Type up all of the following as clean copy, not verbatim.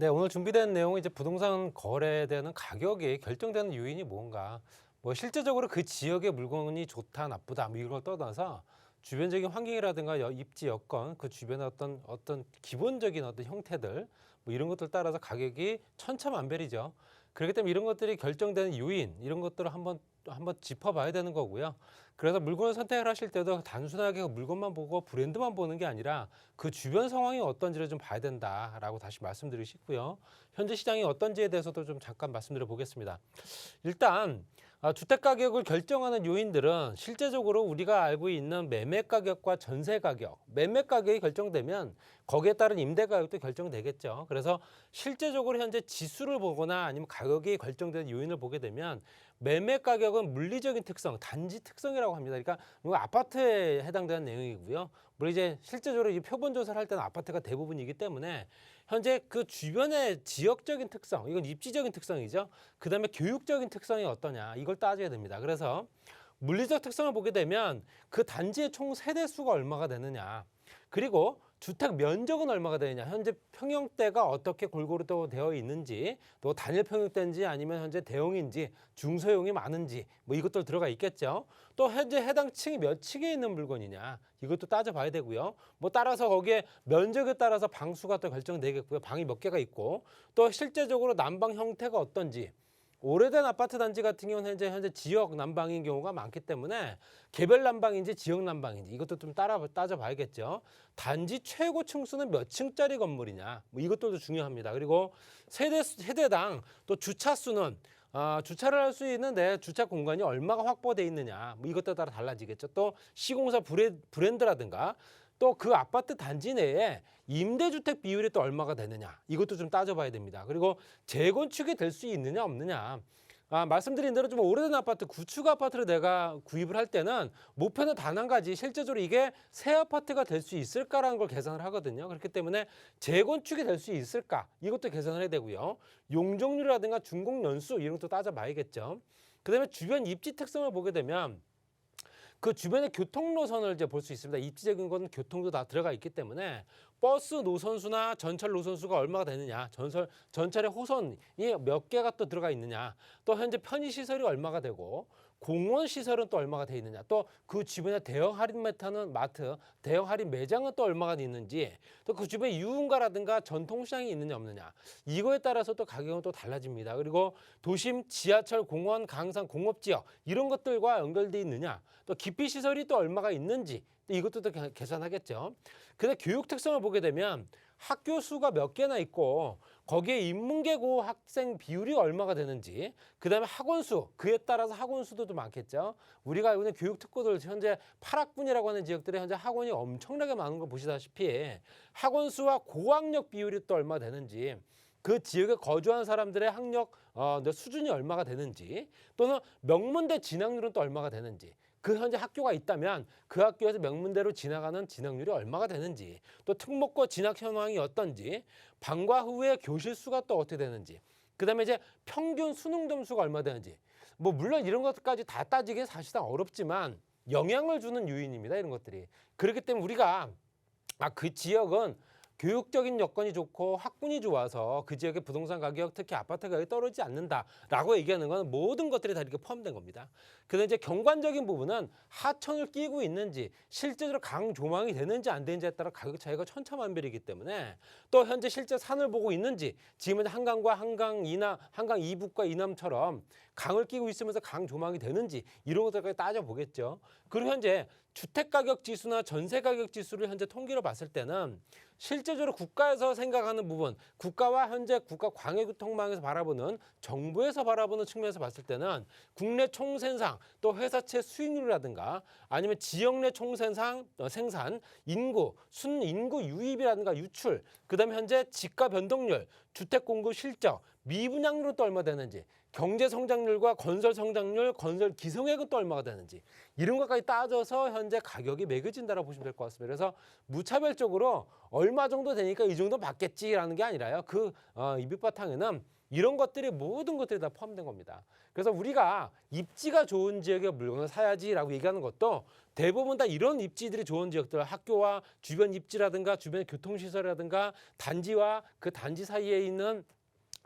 네, 오늘 준비된 내용은 이제 부동산 거래에 대한 가격이 결정되는 요인이 뭔가, 뭐 실제적으로 그 지역의 물건이 좋다, 나쁘다, 뭐 이걸 떠나서 주변적인 환경이라든가 입지 여건, 그 주변의 어떤 기본적인 어떤 형태들, 뭐 이런 것들 따라서 가격이 천차만별이죠. 그렇기 때문에 이런 것들이 결정되는 요인, 이런 것들을 한번 짚어봐야 되는 거고요. 그래서 물건을 선택을 하실 때도 단순하게 그 물건만 보고 브랜드만 보는 게 아니라 그 주변 상황이 어떤지를 좀 봐야 된다라고 다시 말씀드리고 싶고요. 현재 시장이 어떤지에 대해서도 좀 잠깐 말씀드려 보겠습니다. 일단 주택 가격을 결정하는 요인들은 실제적으로 우리가 알고 있는 매매 가격과 전세 가격, 매매 가격이 결정되면 거기에 따른 임대 가격도 결정되겠죠. 그래서 실제적으로 현재 지수를 보거나 아니면 가격이 결정되는 요인을 보게 되면 매매 가격은 물리적인 특성, 단지 특성이라고 합니다. 그러니까 이거 아파트에 해당되는 내용이고요. 물론 이제 실제적으로 이 표본 조사를 할 때는 아파트가 대부분이기 때문에 현재 그 주변의 지역적인 특성, 이건 입지적인 특성이죠. 그다음에 교육적인 특성이 어떠냐, 이걸 따져야 됩니다. 그래서 물리적 특성을 보게 되면 그 단지의 총 세대 수가 얼마가 되느냐, 그리고 주택 면적은 얼마가 되느냐, 현재 평형대가 어떻게 골고루 또 되어 있는지, 또 단일 평형대인지 아니면 현재 대형인지 중소형이 많은지, 뭐 이것도 들어가 있겠죠. 또 현재 해당 층이 몇 층에 있는 물건이냐, 이것도 따져봐야 되고요. 뭐 따라서 거기에 면적에 따라서 방수가 또 결정되겠고요. 방이 몇 개가 있고, 또 실제적으로 난방 형태가 어떤지, 오래된 아파트 단지 같은 경우는 현재 지역 난방인 경우가 많기 때문에 개별 난방인지 지역 난방인지 이것도 좀 따져봐야겠죠. 단지 최고 층수는 몇 층짜리 건물이냐, 뭐 이것도 중요합니다. 그리고 세대당 또 주차 수는 주차를 할 수 있는 내 주차 공간이 얼마가 확보되어 있느냐, 뭐 이것에 따라 달라지겠죠. 또 시공사 브랜드라든가 또 그 아파트 단지 내에 임대주택 비율이 또 얼마가 되느냐, 이것도 좀 따져봐야 됩니다. 그리고 재건축이 될 수 있느냐 없느냐, 말씀드린 대로 좀 오래된 아파트, 구축 아파트를 내가 구입을 할 때는 목표는 단 한 가지, 실제적으로 이게 새 아파트가 될 수 있을까라는 걸 계산을 하거든요. 그렇기 때문에 재건축이 될 수 있을까, 이것도 계산을 해야 되고요. 용적률이라든가 준공 연수 이런 것도 따져봐야겠죠. 그다음에 주변 입지 특성을 보게 되면 그 주변의 교통 노선을 이제 볼 수 있습니다. 입지적인 건 교통도 다 들어가 있기 때문에 버스 노선수나 전철 노선수가 얼마가 되느냐, 전철의 호선이 몇 개가 또 들어가 있느냐, 또 현재 편의시설이 얼마가 되고 공원 시설은 또 얼마가 돼 있느냐, 또 그 주변에 대형 할인 마트, 대형 할인 매장은 또 얼마가 있는지, 또 그 주변에 유흥가라든가 전통시장이 있느냐 없느냐, 이거에 따라서 또 가격은 또 달라집니다. 그리고 도심, 지하철, 공원, 강상, 공업지역 이런 것들과 연결돼 있느냐, 또 기피시설이 또 얼마가 있는지, 또 이것도 또 계산하겠죠. 근데 교육 특성을 보게 되면 학교 수가 몇 개나 있고 거기에 인문계고 학생 비율이 얼마가 되는지, 그다음에 학원 수, 그에 따라서 학원 수도 또 많겠죠. 우리가 알고 있는 교육 특구들 현재 8학군이라고 하는 지역들에 현재 학원이 엄청나게 많은 걸 보시다시피 학원 수와 고학력 비율이 또 얼마 되는지, 그 지역에 거주하는 사람들의 학력 수준이 얼마가 되는지, 또는 명문대 진학률은 또 얼마가 되는지, 그 현재 학교가 있다면 그 학교에서 명문대로 진학하는 진학률이 얼마가 되는지, 또 특목고 진학 현황이 어떤지, 방과 후의 교실 수가 또 어떻게 되는지, 그다음에 이제 평균 수능 점수가 얼마 되는지, 뭐 물론 이런 것까지 다 따지기는 사실상 어렵지만 영향을 주는 요인입니다. 이런 것들이. 그렇기 때문에 우리가 그 지역은 교육적인 여건이 좋고 학군이 좋아서 그 지역의 부동산 가격, 특히 아파트 가격이 떨어지지 않는다라고 얘기하는 건 모든 것들이 다 이렇게 포함된 겁니다. 그런데 이제 경관적인 부분은 하천을 끼고 있는지, 실제로 강 조망이 되는지 안 되는지에 따라 가격 차이가 천차만별이기 때문에, 또 현재 실제 산을 보고 있는지, 지금은 한강과 한강 이북과 이남처럼 강을 끼고 있으면서 강 조망이 되는지, 이런 것들까지 따져보겠죠. 그리고 현재 주택가격 지수나 전세가격 지수를 현재 통계로 봤을 때는 실제적으로 국가에서 생각하는 부분, 국가와 현재 국가 광해교통망에서 바라보는, 정부에서 바라보는 측면에서 봤을 때는 국내 총생산, 또 회사채 수익률이라든가 아니면 지역 내 총생산, 생산, 순인구 유입이라든가 유출, 그다음에 현재 집가 변동률, 주택 공급 실적, 미분양률은 또 얼마 되는지, 경제 성장률과 건설 성장률, 건설 기성액은 또 얼마가 되는지, 이런 것까지 따져서 현재 가격이 매겨진다고 보시면 될 것 같습니다. 그래서 무차별적으로 얼마 정도 되니까 이 정도 받겠지라는 게 아니라요. 이 밑바탕에는 이런 것들이 모든 것들이 다 포함된 겁니다. 그래서 우리가 입지가 좋은 지역의 물건을 사야지라고 얘기하는 것도 대부분 다 이런 입지들이 좋은 지역들, 학교와 주변 입지라든가 주변 교통시설이라든가 단지와 그 단지 사이에 있는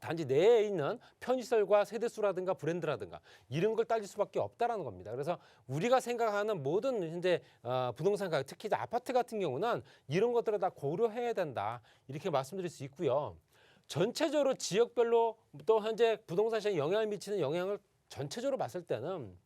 단지 내에 있는 편의시설과 세대수라든가 브랜드라든가 이런 걸 따질 수밖에 없다라는 겁니다. 그래서 우리가 생각하는 모든 현재 부동산 가격, 특히 아파트 같은 경우는 이런 것들을 다 고려해야 된다. 이렇게 말씀드릴 수 있고요. 전체적으로 지역별로 또 현재 부동산 시장에 영향을 미치는 영향을 전체적으로 봤을 때는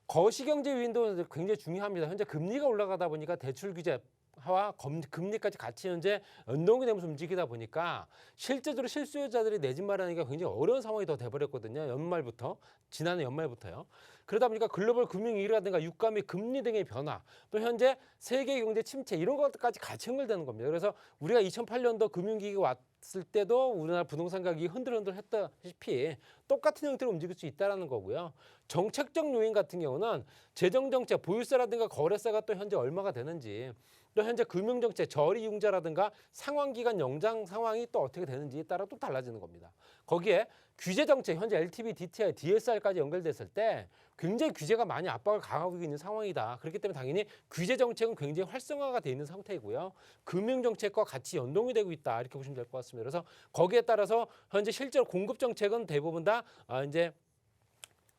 거시경제 요인도 굉장히 중요합니다. 현재 금리가 올라가다 보니까 대출 규제와 금리까지 같이 현재 연동이 되면서 움직이다 보니까 실제적으로 실수요자들이 내 집 마련하기가 굉장히 어려운 상황이 더 돼버렸거든요. 지난해 연말부터요. 그러다 보니까 글로벌 금융위기라든가 유가 및 금리 등의 변화, 또 현재 세계 경제 침체 이런 것까지 같이 연결되는 겁니다. 그래서 우리가 2008년도 금융위기가 왔을 때도 우리나라 부동산 가격이 흔들흔들했다시피 똑같은 형태로 움직일 수 있다는 거고요. 정책적 요인 같은 경우는 재정정책, 보유세라든가 거래세가 또 현재 얼마가 되는지, 또 현재 금융정책, 저리융자라든가 상환기간 연장 상황이 또 어떻게 되는지에 따라 또 달라지는 겁니다. 거기에 규제정책, 현재 LTV, DTI, DSR까지 연결됐을 때 굉장히 규제가 많이 압박을 가하고 있는 상황이다. 그렇기 때문에 당연히 규제정책은 굉장히 활성화가 되어 있는 상태이고요. 금융정책과 같이 연동이 되고 있다. 이렇게 보시면 될 것 같습니다. 그래서 거기에 따라서 현재 실제로 공급정책은 대부분 다 이제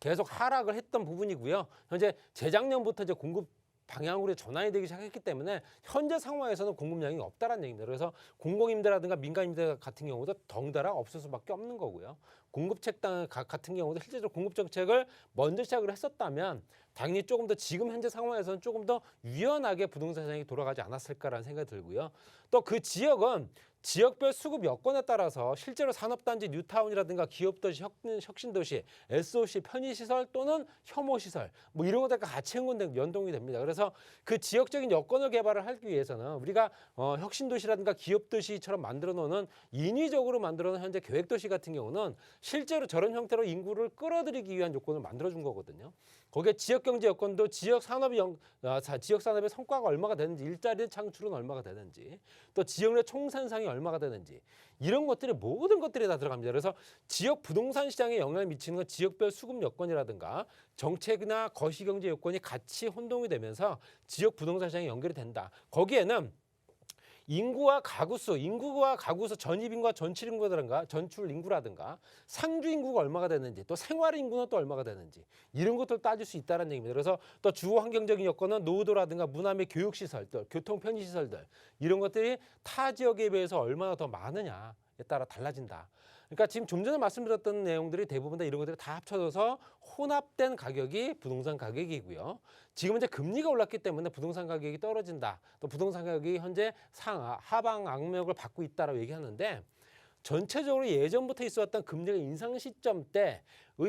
계속 하락을 했던 부분이고요. 현재 재작년부터 이제 공급 방향으로 전환이 되기 시작했기 때문에 현재 상황에서는 공급량이 없다라는 얘기입니다. 그래서 공공임대라든가 민간임대 같은 경우도 덩달아 없을 수밖에 없는 거고요. 공급책 같은 경우도 실제로 공급 정책을 먼저 시작을 했었다면 당연히 조금 더 지금 현재 상황에서는 조금 더 유연하게 부동산 시장이 돌아가지 않았을까라는 생각이 들고요. 또 그 지역은 지역별 수급 여건에 따라서 실제로 산업단지, 뉴타운이라든가 기업도시, 혁신도시, SOC, 편의시설 또는 혐오시설 뭐 이런 것들과 같이 연동이 됩니다. 그래서 그 지역적인 여건을 개발을 하기 위해서는 우리가 혁신도시라든가 기업도시처럼 만들어 놓는 인위적으로 만들어 놓은 현재 계획도시 같은 경우는 실제로 저런 형태로 인구를 끌어들이기 위한 요건을 만들어 준 거거든요. 거기에 지역경제 여건도 지역 산업의 성과가 얼마가 되는지, 일자리 창출은 얼마가 되는지, 또 지역 내 총생산이 얼마가 되는지 이런 것들이 모든 것들이 다 들어갑니다. 그래서 지역 부동산 시장에 영향을 미치는 건 지역별 수급 여건이라든가 정책이나 거시경제 요건이 같이 혼동이 되면서 지역 부동산 시장에 연결이 된다. 거기에는 인구와 가구수 전입 인구와 전출 인구라든가 상주 인구가 얼마가 되는지, 또 생활 인구는 또 얼마가 되는지 이런 것들을 따질 수 있다는 얘기입니다. 그래서 또 주거 환경적인 여건은 노후도라든가 문화 및 교육 시설들, 교통 편의 시설들 이런 것들이 타 지역에 비해서 얼마나 더 많으냐에 따라 달라진다. 그러니까 지금 좀 전에 말씀드렸던 내용들이 대부분 다 이런 것들이 다 합쳐져서 혼합된 가격이 부동산 가격이고요. 지금 이제 금리가 올랐기 때문에 부동산 가격이 떨어진다. 또 부동산 가격이 현재 하방 악력을 받고 있다라고 얘기하는데 전체적으로 예전부터 있어왔던 금리가 인상 시점 때의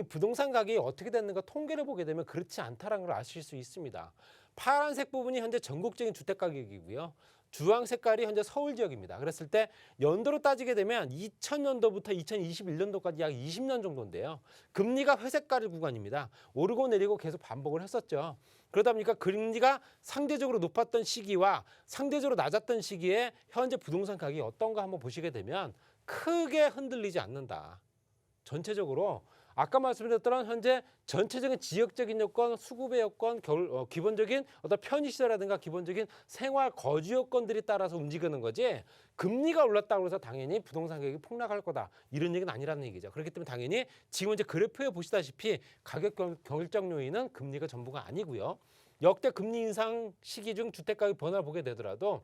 부동산 가격이 어떻게 됐는가 통계를 보게 되면 그렇지 않다는 걸 아실 수 있습니다. 파란색 부분이 현재 전국적인 주택 가격이고요. 주황 색깔이 현재 서울 지역입니다. 그랬을 때 연도로 따지게 되면 2000년도부터 2021년도까지 약 20년 정도인데요. 금리가 회색깔 구간입니다. 오르고 내리고 계속 반복을 했었죠. 그러다 보니까 금리가 상대적으로 높았던 시기와 상대적으로 낮았던 시기에 현재 부동산 가격이 어떤가 한번 보시게 되면 크게 흔들리지 않는다. 전체적으로 아까 말씀드렸던 현재 전체적인 지역적인 여건, 수급의 여건, 기본적인 어떤 편의시설이라든가 기본적인 생활 거주 여건들이 따라서 움직이는 거지 금리가 올랐다고 해서 당연히 부동산 가격이 폭락할 거다. 이런 얘기는 아니라는 얘기죠. 그렇기 때문에 당연히 지금 이제 그래프에 보시다시피 가격 결정 요인은 금리가 전부가 아니고요. 역대 금리 인상 시기 중 주택가격 변화를 보게 되더라도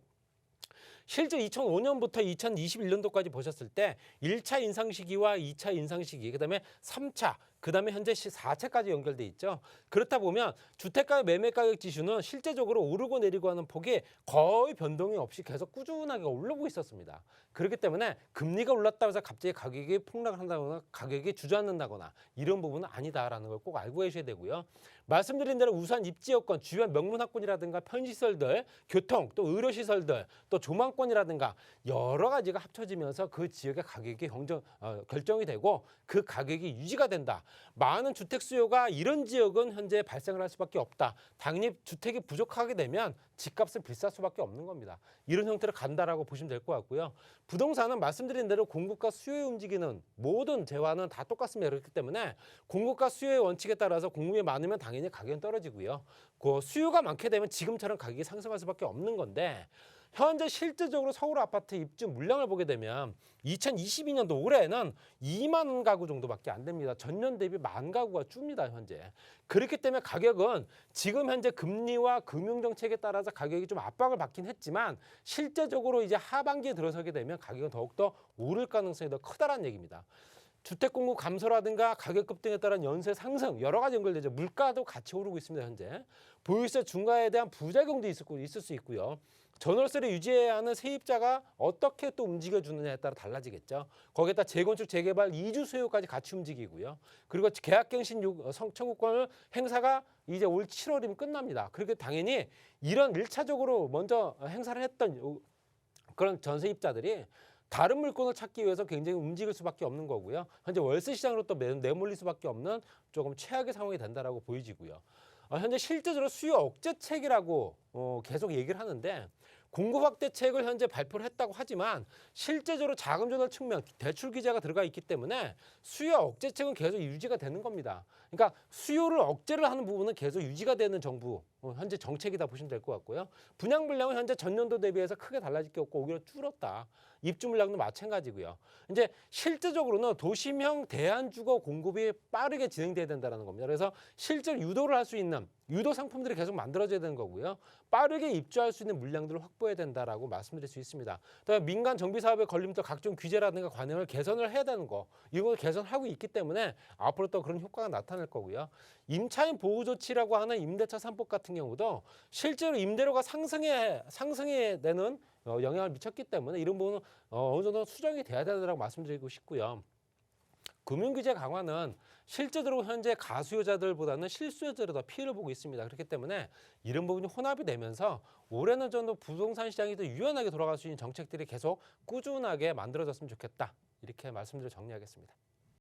실제 2005년부터 2021년도까지 보셨을 때 1차 인상 시기와 2차 인상 시기, 그다음에 3차, 그다음에 현재 4차까지 연결돼 있죠. 그렇다 보면 주택가격 매매가격 지수는 실제적으로 오르고 내리고 하는 폭이 거의 변동이 없이 계속 꾸준하게 오르고 있었습니다. 그렇기 때문에 금리가 올랐다고 해서 갑자기 가격이 폭락을 한다거나 가격이 주저앉는다거나 이런 부분은 아니다라는 걸 꼭 알고 계셔야 되고요. 말씀드린 대로 우선 입지 여건, 주변 명문학군이라든가 편의시설들, 교통, 또 의료시설들, 또 조망권이라든가 여러 가지가 합쳐지면서 그 지역의 가격이 결정이 되고 그 가격이 유지가 된다. 많은 주택 수요가 이런 지역은 현재 발생을 할 수밖에 없다. 당연히 주택이 부족하게 되면 집값은 비쌀 수밖에 없는 겁니다. 이런 형태로 간다라고 보시면 될 것 같고요. 부동산은 말씀드린 대로 공급과 수요에 움직이는 모든 재화는 다 똑같습니다. 그렇기 때문에 공급과 수요의 원칙에 따라서 공급이 많으면 당연히 가격은 떨어지고요. 그 수요가 많게 되면 지금처럼 가격이 상승할 수밖에 없는 건데 현재 실질적으로 서울 아파트 입주 물량을 보게 되면 2022년도 올해에는 2만 가구 정도밖에 안 됩니다. 전년 대비 1만 가구가 줍니다, 현재. 그렇기 때문에 가격은 지금 현재 금리와 금융정책에 따라서 가격이 좀 압박을 받긴 했지만 실제적으로 이제 하반기에 들어서게 되면 가격은 더욱더 오를 가능성이 더 크다라는 얘기입니다. 주택 공급 감소라든가 가격 급등에 따른 연쇄 상승 여러 가지 연결되죠. 물가도 같이 오르고 있습니다. 현재 보유세 중과에 대한 부작용도 있을 수 있고요. 전월세를 유지해야 하는 세입자가 어떻게 또 움직여주느냐에 따라 달라지겠죠. 거기에다 재건축, 재개발, 이주 수요까지 같이 움직이고요. 그리고 계약갱신 청구권을 행사가 이제 올 7월이면 끝납니다. 그렇게 당연히 이런 1차적으로 먼저 행사를 했던 그런 전세입자들이 다른 물건을 찾기 위해서 굉장히 움직일 수밖에 없는 거고요. 현재 월세 시장으로 또 내몰릴 수밖에 없는 조금 최악의 상황이 된다라고 보여지고요. 현재 실제적으로 수요 억제책이라고 계속 얘기를 하는데 공급 확대책을 현재 발표를 했다고 하지만 실제적으로 자금 조달 측면 대출 규제가 들어가 있기 때문에 수요 억제책은 계속 유지가 되는 겁니다. 그러니까 수요를 억제를 하는 부분은 계속 유지가 되는 정부 현재 정책이다 보시면 될 것 같고요. 분양 물량은 현재 전년도 대비해서 크게 달라질 게 없고 오히려 줄었다. 입주 물량도 마찬가지고요. 이제 실제적으로는 도심형 대안주거 공급이 빠르게 진행돼야 된다는 겁니다. 그래서 실제로 유도를 할 수 있는 유도 상품들이 계속 만들어져야 되는 거고요. 빠르게 입주할 수 있는 물량들을 확보해야 된다라고 말씀드릴 수 있습니다. 또 민간 정비 사업의 걸림돌 각종 규제라든가 관행을 개선을 해야 되는 거 이걸 개선하고 있기 때문에 앞으로 또 그런 효과가 나타날 거고요. 임차인 보호 조치라고 하는 임대차 3법 같은 경우도 실제로 임대료가 상승에 되는 영향을 미쳤기 때문에 이런 부분은 어느 정도 수정이 돼야 된다고 말씀드리고 싶고요. 금융규제 강화는 실제적으로 현재 가수요자들보다는 실수요자들이 더 피해를 보고 있습니다. 그렇기 때문에 이런 부분이 혼합이 되면서 올해는 좀 더 부동산 시장이 더 유연하게 돌아갈 수 있는 정책들이 계속 꾸준하게 만들어졌으면 좋겠다. 이렇게 말씀드려 정리하겠습니다.